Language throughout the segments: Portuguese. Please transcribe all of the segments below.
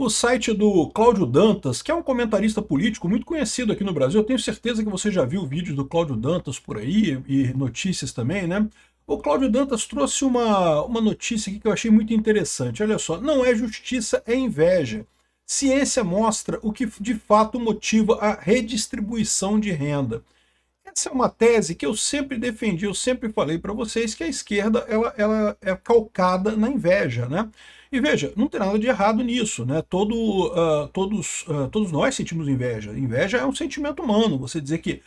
O site do Cláudio Dantas, que é um comentarista político muito conhecido aqui no Brasil, eu tenho certeza que você já viu vídeos do Cláudio Dantas por aí, e notícias também, né? O Cláudio Dantas trouxe uma notícia aqui que eu achei muito interessante. Olha só, não é justiça, é inveja. Ciência mostra o que de fato motiva a redistribuição de renda. Essa é uma tese que eu sempre defendi, eu sempre falei para vocês que a esquerda ela é calcada na inveja, né? E veja, não tem nada de errado nisso, né? Todos nós sentimos inveja. Inveja é um sentimento humano. Você dizer que,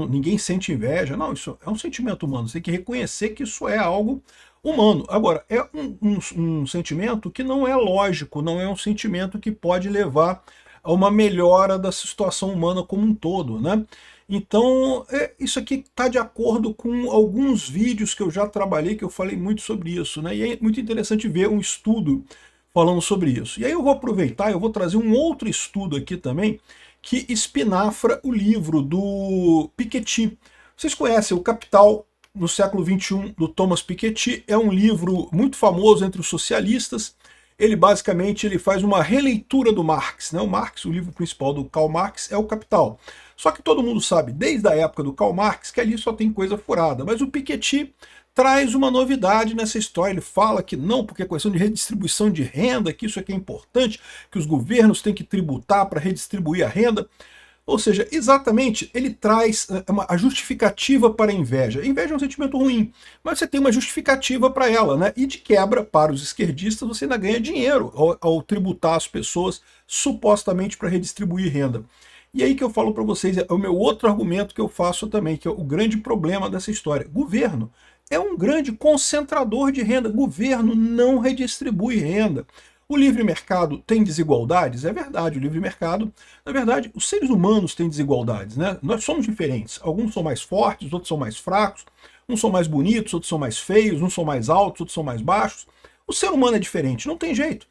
ninguém sente inveja. Não, isso é um sentimento humano. Você tem que reconhecer que isso é algo humano. Agora, é um sentimento que não é lógico, não é um sentimento que pode levar a uma melhora da situação humana como um todo, né? Então, isso aqui está de acordo com alguns vídeos que eu já trabalhei, que eu falei muito sobre isso, né? E é muito interessante ver um estudo falando sobre isso. E aí eu vou aproveitar, eu vou trazer um outro estudo aqui também, que espinafra o livro do Piketty. Vocês conhecem o Capital no século XXI, do Thomas Piketty, é um livro muito famoso entre os socialistas. Ele basicamente faz uma releitura do Marx, né? O Marx, o livro principal do Karl Marx é o Capital. Só que todo mundo sabe, desde a época do Karl Marx, que ali só tem coisa furada. Mas o Piketty traz uma novidade nessa história. Ele fala que não, porque é questão de redistribuição de renda, que isso aqui é importante, que os governos têm que tributar para redistribuir a renda. Ou seja, exatamente, ele traz a justificativa para a inveja. A inveja é um sentimento ruim, mas você tem uma justificativa para ela, né? E de quebra, para os esquerdistas, você ainda ganha dinheiro ao tributar as pessoas supostamente para redistribuir renda. E aí que eu falo para vocês, é o meu outro argumento que eu faço também, que é o grande problema dessa história. Governo é um grande concentrador de renda. Governo não redistribui renda. O livre mercado tem desigualdades? É verdade, o livre mercado, na verdade, os seres humanos têm desigualdades, né? Nós somos diferentes, alguns são mais fortes, outros são mais fracos, uns são mais bonitos, outros são mais feios, uns são mais altos, outros são mais baixos. O ser humano é diferente, não tem jeito.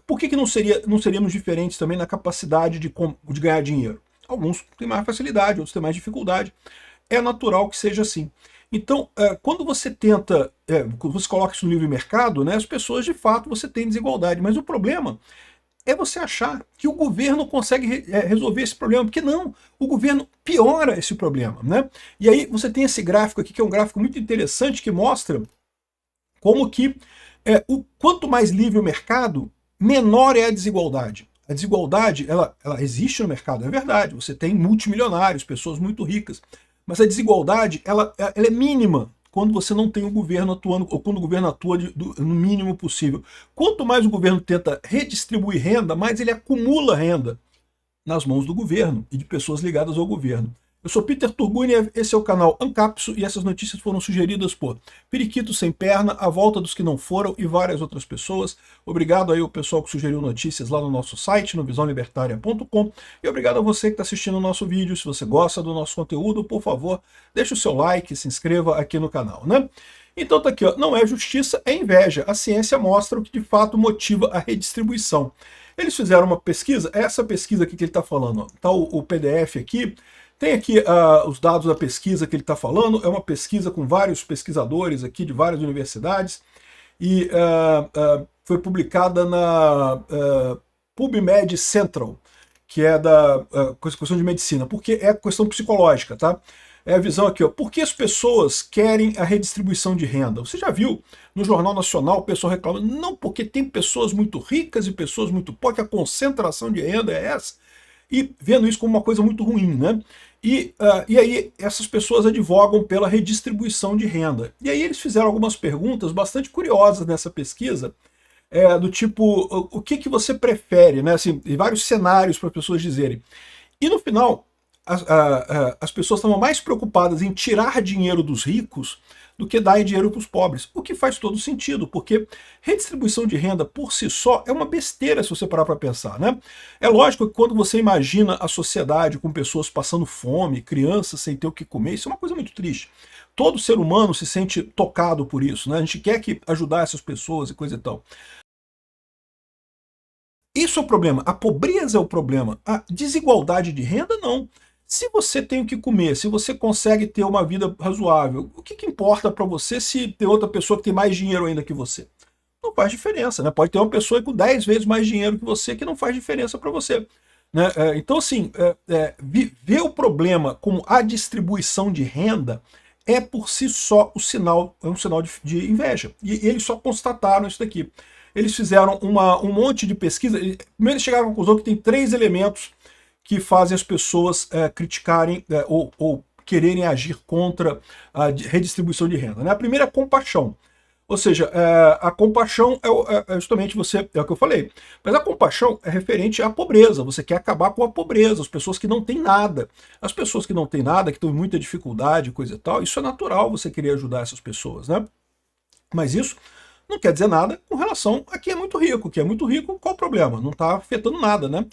Por que não seríamos diferentes também na capacidade de ganhar dinheiro? Alguns têm mais facilidade, outros têm mais dificuldade. É natural que seja assim. Então, quando você quando você coloca isso no livre mercado, né, as pessoas, de fato, você tem desigualdade. Mas o problema é você achar que o governo consegue resolver esse problema, porque não, o governo piora esse problema, né? E aí você tem esse gráfico aqui, que é um gráfico muito interessante, que mostra como que quanto mais livre o mercado, menor é a desigualdade. A desigualdade, ela existe no mercado, é verdade, você tem multimilionários, pessoas muito ricas, mas a desigualdade, ela é mínima quando você não tem o governo atuando, ou quando o governo atua no mínimo possível. Quanto mais o governo tenta redistribuir renda, mais ele acumula renda nas mãos do governo e de pessoas ligadas ao governo. Eu sou Peter Turguniev, esse é o canal Ancapso e essas notícias foram sugeridas por Periquito Sem Perna, A Volta dos Que Não Foram e várias outras pessoas. Obrigado aí ao pessoal que sugeriu notícias lá no nosso site, no visãolibertaria.com, e obrigado a você que está assistindo o nosso vídeo. Se você gosta do nosso conteúdo, por favor, deixe o seu like, se inscreva aqui no canal, né? Então tá aqui, ó, não é justiça, é inveja. A ciência mostra o que de fato motiva a redistribuição. Eles fizeram uma pesquisa, essa pesquisa aqui que ele está falando, ó, tá o PDF aqui. Tem aqui os dados da pesquisa que ele está falando, é uma pesquisa com vários pesquisadores aqui de várias universidades, e foi publicada na PubMed Central, que é da questão de medicina, porque é questão psicológica, tá? É a visão aqui, ó. Por que as pessoas querem a redistribuição de renda? Você já viu no Jornal Nacional o pessoal reclamando, não, porque tem pessoas muito ricas e pessoas muito pobres, que a concentração de renda é essa, e vendo isso como uma coisa muito ruim, né? E aí essas pessoas advogam pela redistribuição de renda. E aí eles fizeram algumas perguntas bastante curiosas nessa pesquisa, do tipo, o que você prefere, né? Assim, vários cenários para as pessoas dizerem. E no final, as pessoas estavam mais preocupadas em tirar dinheiro dos ricos do que dar dinheiro para os pobres, o que faz todo sentido, porque redistribuição de renda por si só é uma besteira se você parar para pensar, né? É lógico que quando você imagina a sociedade com pessoas passando fome, crianças sem ter o que comer, isso é uma coisa muito triste. Todo ser humano se sente tocado por isso, né? A gente quer ajudar essas pessoas e coisa e tal. Isso é o problema, a pobreza é o problema, a desigualdade de renda não. Se você tem o que comer, se você consegue ter uma vida razoável, o que importa para você se tem outra pessoa que tem mais dinheiro ainda que você? não faz diferença, né? Pode ter uma pessoa com 10 vezes mais dinheiro que você que não faz diferença para você. Né? Então, assim, ver o problema como a distribuição de renda é por si só um sinal de inveja. E eles só constataram isso daqui. Eles fizeram um monte de pesquisa. Primeiro eles chegaram à conclusão que tem 3 elementos que fazem as pessoas criticarem ou quererem agir contra a redistribuição de renda. Né? A primeira é a compaixão. Ou seja, a compaixão é justamente é o que eu falei. Mas a compaixão é referente à pobreza. Você quer acabar com a pobreza, as pessoas que não têm nada. As pessoas que não têm nada, que estão em muita dificuldade, coisa e tal, isso é natural você querer ajudar essas pessoas, né? Mas isso não quer dizer nada com relação a quem é muito rico. Quem é muito rico, qual o problema? Não está afetando nada, né?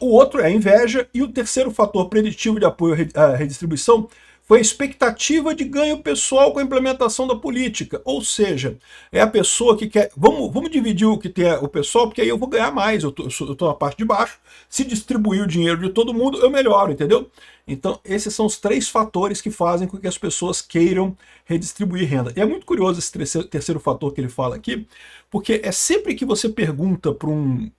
O outro é a inveja, e o terceiro fator preditivo de apoio à redistribuição foi a expectativa de ganho pessoal com a implementação da política. Ou seja, é a pessoa que quer... Vamos dividir o que tem o pessoal, porque aí eu vou ganhar mais, eu estou na parte de baixo. Se distribuir o dinheiro de todo mundo, eu melhoro, entendeu? Então, esses são os 3 fatores que fazem com que as pessoas queiram redistribuir renda. E é muito curioso esse terceiro fator que ele fala aqui, porque é sempre que você pergunta para um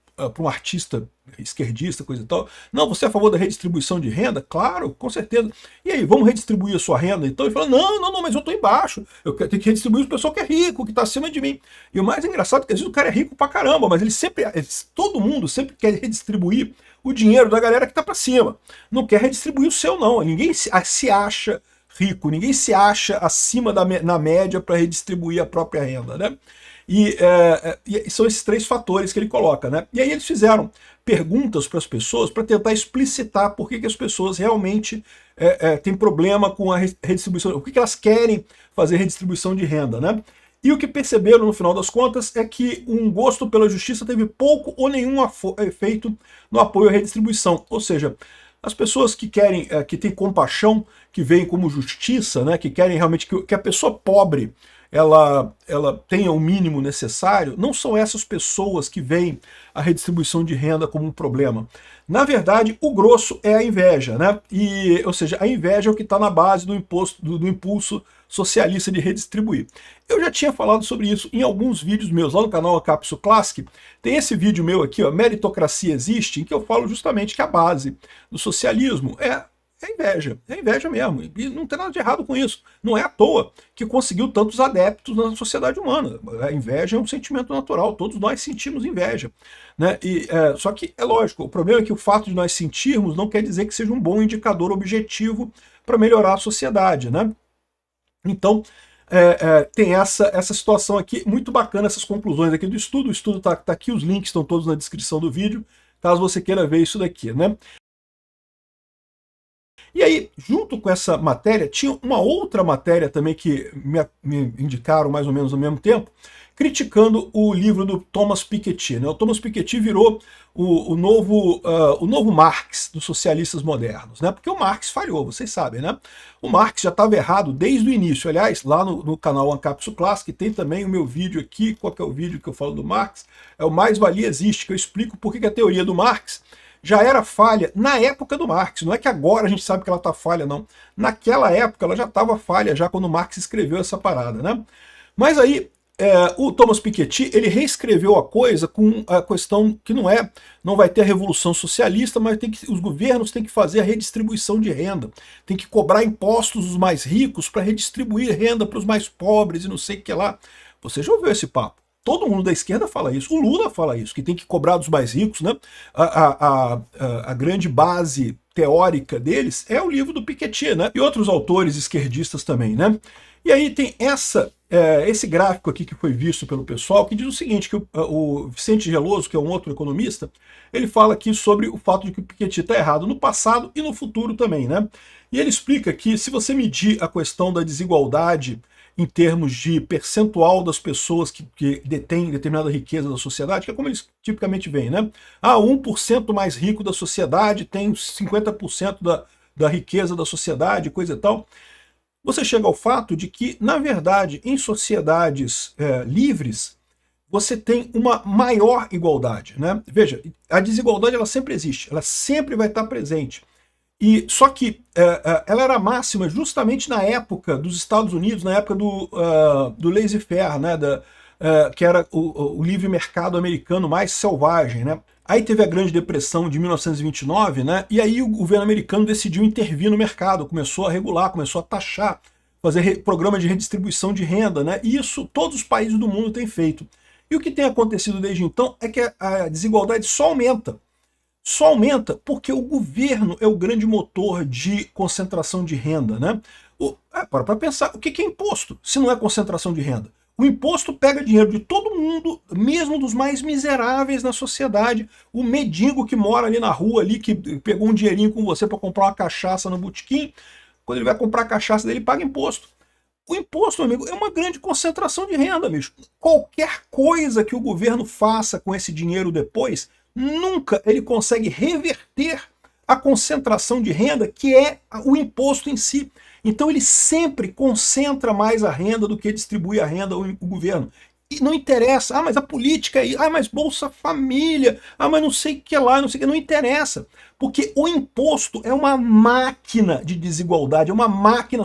artista esquerdista, coisa e tal, não, você é a favor da redistribuição de renda? Claro, com certeza. E aí, vamos redistribuir a sua renda? Então ele fala, não, mas eu estou embaixo, eu tenho que redistribuir o pessoal que é rico, que está acima de mim. E o mais engraçado é que às vezes o cara é rico pra caramba, mas todo mundo sempre quer redistribuir o dinheiro da galera que está para cima. Não quer redistribuir o seu, não. Ninguém se acha rico, ninguém se acha acima na média para redistribuir a própria renda, né? E são esses 3 fatores que ele coloca, né? E aí eles fizeram perguntas para as pessoas para tentar explicitar por que as pessoas realmente têm problema com a redistribuição, o que elas querem fazer redistribuição de renda, né? E o que perceberam no final das contas é que um gosto pela justiça teve pouco ou nenhum efeito no apoio à redistribuição. Ou seja, as pessoas que querem, que têm compaixão, que veem como justiça, né, que querem realmente que a pessoa pobre ela tenha o mínimo necessário, não são essas pessoas que veem a redistribuição de renda como um problema. Na verdade, o grosso é a inveja, né? Ou seja, a inveja é o que está na base do impulso socialista de redistribuir. Eu já tinha falado sobre isso em alguns vídeos meus, lá no canal Ancapsu Classic. Tem esse vídeo meu aqui, ó, Meritocracia Existe, em que eu falo justamente que a base do socialismo é inveja mesmo, e não tem nada de errado com isso. Não é à toa que conseguiu tantos adeptos na sociedade humana. A inveja é um sentimento natural, todos nós sentimos inveja. Né? Só que é lógico, o problema é que o fato de nós sentirmos não quer dizer que seja um bom indicador objetivo para melhorar a sociedade. Né? Então, tem essa situação aqui, muito bacana, essas conclusões aqui do estudo. O estudo está aqui, os links estão todos na descrição do vídeo, caso você queira ver isso daqui. Né? E aí, junto com essa matéria, tinha uma outra matéria também que me indicaram mais ou menos ao mesmo tempo, criticando o livro do Thomas Piketty. Né? O Thomas Piketty virou o novo Marx dos socialistas modernos, né? Porque o Marx falhou, vocês sabem, né? O Marx já estava errado desde o início. Aliás, lá no canal Ancapsu Classic tem também o meu vídeo aqui. Qual que é o vídeo que eu falo do Marx? É o Mais Valia Existe, que eu explico por que a teoria do Marx já era falha na época do Marx. Não é que agora a gente sabe que ela está falha, não. Naquela época ela já estava falha, já quando Marx escreveu essa parada, né? Mas aí o Thomas Piketty, ele reescreveu a coisa com a questão que não vai ter a revolução socialista, mas os governos têm que fazer a redistribuição de renda, tem que cobrar impostos dos mais ricos para redistribuir renda para os mais pobres e não sei o que lá. Você já ouviu esse papo? Todo mundo da esquerda fala isso, o Lula fala isso, que tem que cobrar dos mais ricos, né? A grande base teórica deles é o livro do Piketty, né? E outros autores esquerdistas também, né? E aí tem esse gráfico aqui que foi visto pelo pessoal, que diz o seguinte, que o Vicente Geloso, que é um outro economista, ele fala aqui sobre o fato de que o Piketty está errado no passado e no futuro também, né? E ele explica que se você medir a questão da desigualdade em termos de percentual das pessoas que detêm determinada riqueza da sociedade, que é como eles tipicamente veem, né? 1% mais rico da sociedade tem 50% da riqueza da sociedade, coisa e tal. Você chega ao fato de que, na verdade, em sociedades livres, você tem uma maior igualdade, né? Veja, a desigualdade ela sempre existe, ela sempre vai estar presente. Só que ela era máxima justamente na época dos Estados Unidos, na época do laissez-faire, né, que era o livre mercado americano mais selvagem, né? Aí teve a Grande Depressão de 1929, né? E aí o governo americano decidiu intervir no mercado, começou a regular, começou a taxar, fazer programas de redistribuição de renda, né? E isso todos os países do mundo têm feito. E o que tem acontecido desde então é que a desigualdade só aumenta. Só aumenta porque o governo é o grande motor de concentração de renda, né? Para pensar, o que é imposto, se não é concentração de renda? O imposto pega dinheiro de todo mundo, mesmo dos mais miseráveis na sociedade. O mendigo que mora ali na rua, ali, que pegou um dinheirinho com você para comprar uma cachaça no botequim, quando ele vai comprar a cachaça dele, paga imposto. O imposto, amigo, é uma grande concentração de renda, amigo. Qualquer coisa que o governo faça com esse dinheiro depois, nunca ele consegue reverter a concentração de renda, que é o imposto em si. Então ele sempre concentra mais a renda do que distribui a renda o governo. E não interessa, mas a política aí, mas Bolsa Família, mas não sei o que lá, não sei o que, não interessa. Porque o imposto é uma máquina de desigualdade, é uma máquina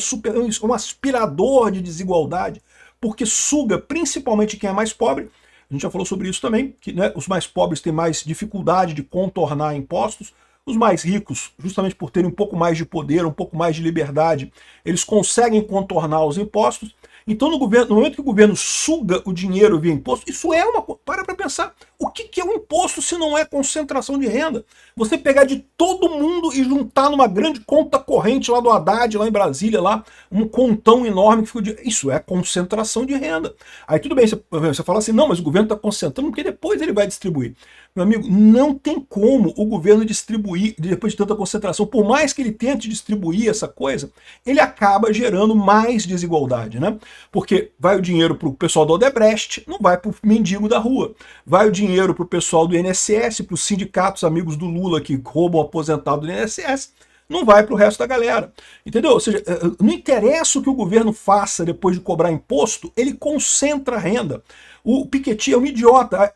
um aspirador de desigualdade, porque suga principalmente quem é mais pobre. A gente já falou sobre isso também, que né, os mais pobres têm mais dificuldade de contornar impostos. Os mais ricos, justamente por terem um pouco mais de poder, um pouco mais de liberdade, eles conseguem contornar os impostos. Então, no momento que o governo suga o dinheiro via imposto, isso é uma... Para pensar, o que é um imposto se não é concentração de renda? Você pegar de todo mundo e juntar numa grande conta corrente lá do Haddad, lá em Brasília, lá, um contão enorme que fica... Isso é concentração de renda. Aí tudo bem, você fala assim, não, mas o governo está concentrando porque depois ele vai distribuir. Meu amigo, não tem como o governo distribuir, depois de tanta concentração, por mais que ele tente distribuir essa coisa, ele acaba gerando mais desigualdade, né? Porque vai o dinheiro para o pessoal do Odebrecht, não vai para o mendigo da rua. Vai o dinheiro para o pessoal do INSS, para os sindicatos amigos do Lula que roubam o aposentado do INSS, não vai para o resto da galera. Entendeu? Ou seja, não interessa o que o governo faça depois de cobrar imposto, ele concentra a renda. O Piketty é um idiota.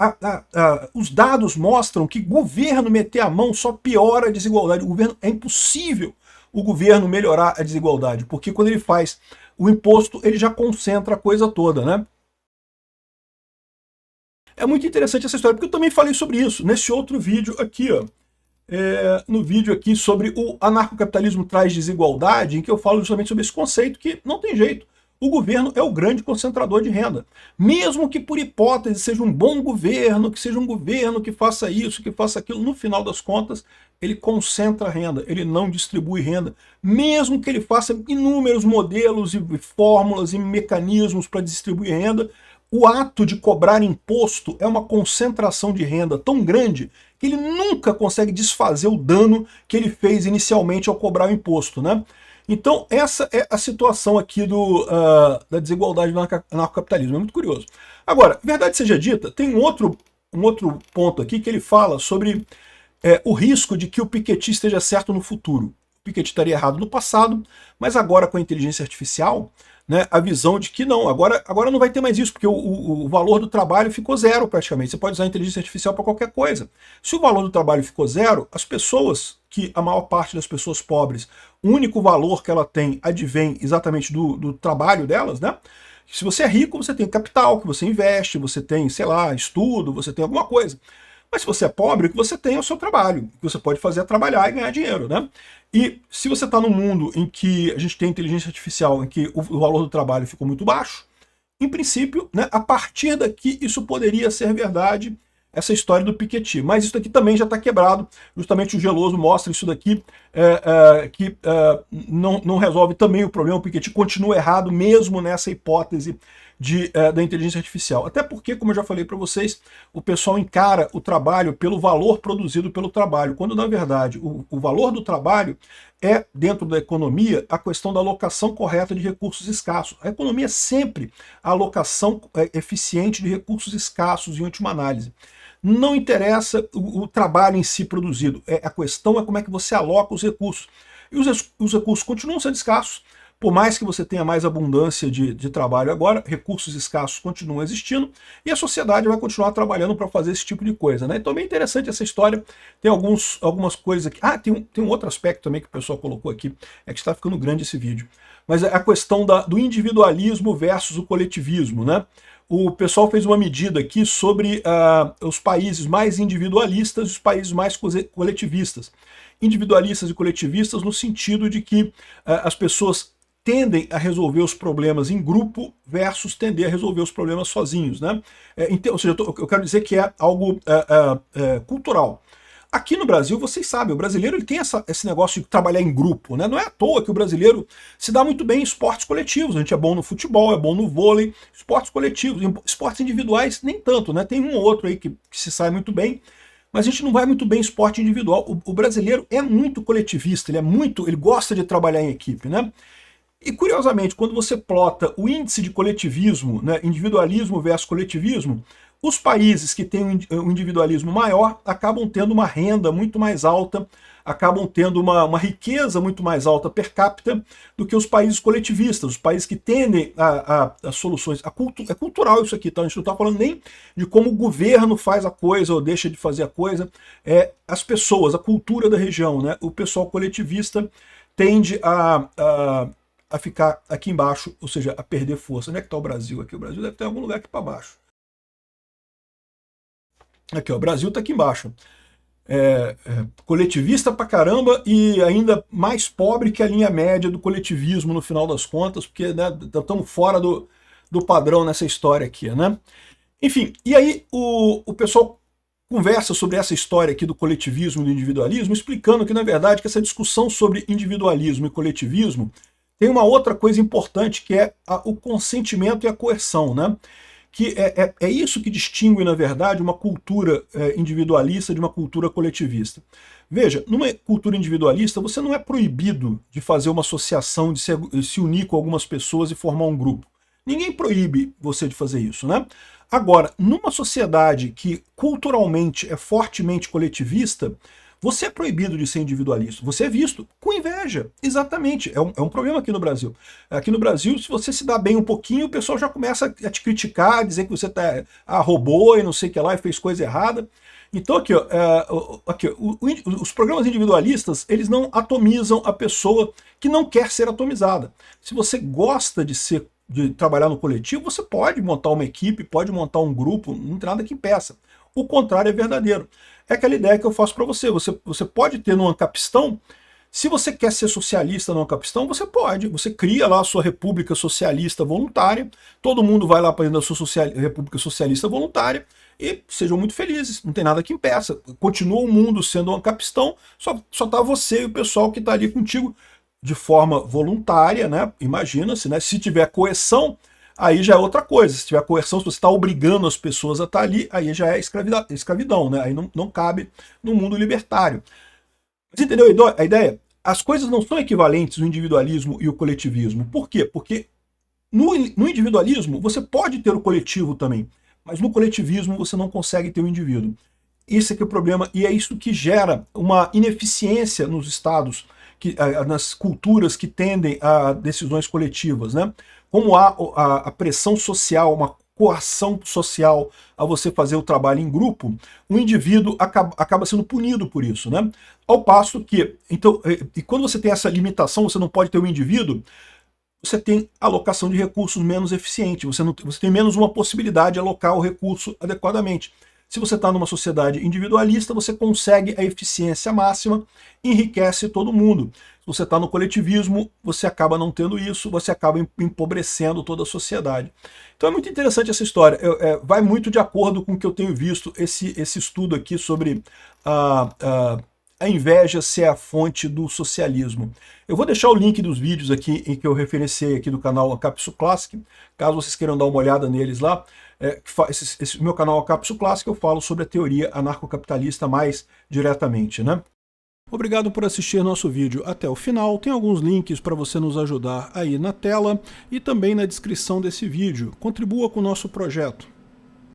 Os dados mostram que governo meter a mão só piora a desigualdade. O governo, é impossível o governo melhorar a desigualdade, porque quando ele faz o imposto, ele já concentra a coisa toda, né? É muito interessante essa história, porque eu também falei sobre isso nesse outro vídeo aqui, ó. No vídeo aqui sobre o anarcocapitalismo traz desigualdade, em que eu falo justamente sobre esse conceito que não tem jeito. O governo é o grande concentrador de renda. Mesmo que por hipótese seja um bom governo, que seja um governo que faça isso, que faça aquilo, no final das contas, ele concentra a renda, ele não distribui renda. Mesmo que ele faça inúmeros modelos e fórmulas e mecanismos para distribuir renda, o ato de cobrar imposto é uma concentração de renda tão grande que ele nunca consegue desfazer o dano que ele fez inicialmente ao cobrar o imposto, né? Então, essa é a situação aqui da desigualdade do anarcocapitalismo. É muito curioso. Agora, verdade seja dita, tem um outro ponto aqui que ele fala sobre o risco de que o Piketty esteja certo no futuro. O Piketty estaria errado no passado, mas agora com a inteligência artificial, né, a visão de que não, agora não vai ter mais isso, porque o valor do trabalho ficou zero praticamente. Você pode usar a inteligência artificial para qualquer coisa. Se o valor do trabalho ficou zero, as pessoas, que a maior parte das pessoas pobres, o único valor que ela tem advém exatamente do trabalho delas, né? Se você é rico, você tem capital, que você investe, você tem, sei lá, estudo, você tem alguma coisa. Mas se você é pobre, o que você tem é o seu trabalho, o que você pode fazer é trabalhar e ganhar dinheiro, né? E se você está num mundo em que a gente tem inteligência artificial, em que o valor do trabalho ficou muito baixo, em princípio, né, a partir daqui isso poderia ser verdade, essa história do Piketty. Mas isso daqui também já está quebrado, justamente o Geloso mostra isso daqui, que não resolve também o problema, o Piketty continua errado mesmo nessa hipótese da inteligência artificial. Até porque, como eu já falei para vocês, o pessoal encara o trabalho pelo valor produzido pelo trabalho, quando na verdade o valor do trabalho é, dentro da economia, a questão da alocação correta de recursos escassos. A economia é sempre a alocação eficiente de recursos escassos, em última análise. Não interessa o trabalho em si produzido, a questão é como é que você aloca os recursos. E os recursos continuam sendo escassos, por mais que você tenha mais abundância de trabalho agora, recursos escassos continuam existindo, e a sociedade vai continuar trabalhando para fazer esse tipo de coisa, né? Então é bem interessante essa história, tem algumas coisas aqui. Tem um outro aspecto também que o pessoal colocou aqui, é que está ficando grande esse vídeo, mas é a questão do individualismo versus o coletivismo, né? o pessoal fez uma medida aqui sobre os países mais individualistas e os países mais coletivistas. Individualistas e coletivistas no sentido de que as pessoas tendem a resolver os problemas em grupo versus tender a resolver os problemas sozinhos, né? Ou seja, eu quero dizer que é algo cultural. Aqui no Brasil, vocês sabem, o brasileiro ele tem esse negócio de trabalhar em grupo, né? Não é à toa que o brasileiro se dá muito bem em esportes coletivos. A gente é bom no futebol, é bom no vôlei, esportes coletivos. Esportes individuais, nem tanto, né? Tem um ou outro aí que se sai muito bem, mas a gente não vai muito bem em esporte individual. O brasileiro é muito coletivista, ele gosta de trabalhar em equipe, né? E curiosamente, quando você plota o índice de coletivismo, né, individualismo versus coletivismo, os países que têm um individualismo maior acabam tendo uma renda muito mais alta, acabam tendo uma riqueza muito mais alta per capita do que os países coletivistas, os países que tendem a soluções. É cultural isso aqui, tá? A gente não está falando nem de como o governo faz a coisa ou deixa de fazer a coisa, é as pessoas, a cultura da região, né? O pessoal coletivista tende a ficar aqui embaixo, ou seja, a perder força. Onde é que está o Brasil aqui? O Brasil deve ter algum lugar aqui para baixo. Aqui, ó, o Brasil está aqui embaixo. Coletivista pra caramba e ainda mais pobre que a linha média do coletivismo no final das contas, porque né, estamos fora do padrão nessa história aqui, né? Enfim, e aí o pessoal conversa sobre essa história aqui do coletivismo e do individualismo, explicando que, na verdade, que essa discussão sobre individualismo e coletivismo tem uma outra coisa importante, que é o consentimento e a coerção, né? Que é isso que distingue, na verdade, uma cultura individualista de uma cultura coletivista. Veja, numa cultura individualista, você não é proibido de fazer uma associação, de se unir com algumas pessoas e formar um grupo. Ninguém proíbe você de fazer isso, né? Agora, numa sociedade que culturalmente é fortemente coletivista, você é proibido de ser individualista. Você é visto com inveja. Exatamente. É um problema aqui no Brasil. Aqui no Brasil, se você se dá bem um pouquinho, o pessoal já começa a te criticar, a dizer que você roubou e não sei o que lá e fez coisa errada. Então aqui, os programas individualistas, eles não atomizam a pessoa que não quer ser atomizada. Se você gosta de trabalhar no coletivo, você pode montar uma equipe, pode montar um grupo, não tem nada que impeça. O contrário é verdadeiro. É aquela ideia que eu faço para você. Você pode ter no Ancapistão, se você quer ser socialista no Ancapistão, você pode. Você cria lá a sua República Socialista Voluntária, todo mundo vai lá para dentro da sua República Socialista Voluntária e sejam muito felizes, não tem nada que impeça. Continua o mundo sendo um Ancapistão, só tá você e o pessoal que está ali contigo de forma voluntária, né? Imagina-se, né? Se tiver coerção, aí já é outra coisa. Se tiver coerção, se você está obrigando as pessoas a estar ali, aí já é escravidão, né? Aí não cabe no mundo libertário. Mas entendeu a ideia? As coisas não são equivalentes, o individualismo e o coletivismo. Por quê? Porque no individualismo você pode ter o coletivo também, mas no coletivismo você não consegue ter o indivíduo. Esse é o problema, e é isso que gera uma ineficiência nos estados, nas culturas que tendem a decisões coletivas, né? Como há a pressão social, uma coação social a você fazer o trabalho em grupo, o indivíduo acaba sendo punido por isso, né? Ao passo que, então, e quando você tem essa limitação, você não pode ter o indivíduo, você tem alocação de recursos menos eficiente, você tem menos uma possibilidade de alocar o recurso adequadamente. Se você está numa sociedade individualista, você consegue a eficiência máxima, enriquece todo mundo. Se você está no coletivismo, você acaba não tendo isso, você acaba empobrecendo toda a sociedade. Então é muito interessante essa história, vai muito de acordo com o que eu tenho visto, esse estudo aqui sobre a inveja ser a fonte do socialismo. Eu vou deixar o link dos vídeos aqui em que eu referenciei aqui do canal Ancapsu Classic, caso vocês queiram dar uma olhada neles lá. Esse meu canal Ancapsu Classic, eu falo sobre a teoria anarcocapitalista mais diretamente, né? Obrigado por assistir nosso vídeo até o final. Tem alguns links para você nos ajudar aí na tela e também na descrição desse vídeo. Contribua com o nosso projeto.